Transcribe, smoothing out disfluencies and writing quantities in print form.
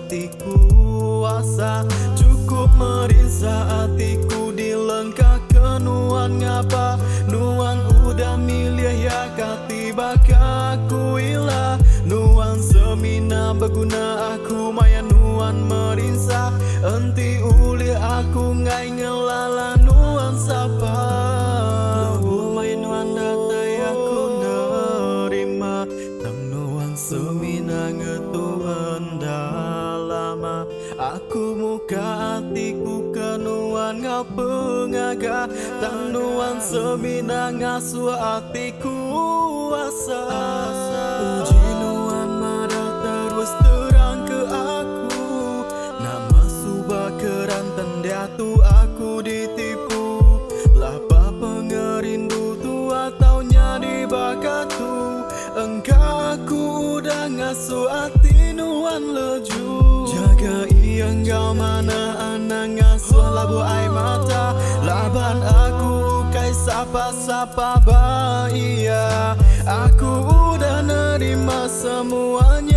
hatiku asa cukup merisa hatiku dilengkakan nuan ngapa nuan udah milih ya katiba aku ilah nuan semina berguna aku maya nuan merisa enti uli aku ngai ngelala nuan sapa maya nuan datai aku nerima tang nuan semina ngetuhan lama aku muka hatiku kenuan ngau pengaga tang nuan semina ngasuh hatiku asa uji nuan marah terus terang ke aku nama subah kerantan dia tu aku ditipu lapa pengerindu tu atau nyadi bakatu engkau aku udah ngasuh hati nuan leju jaga yang kau mana anak ngasuh labu air mata laban aku kai sapa-sapa bahia aku udah nerima semuanya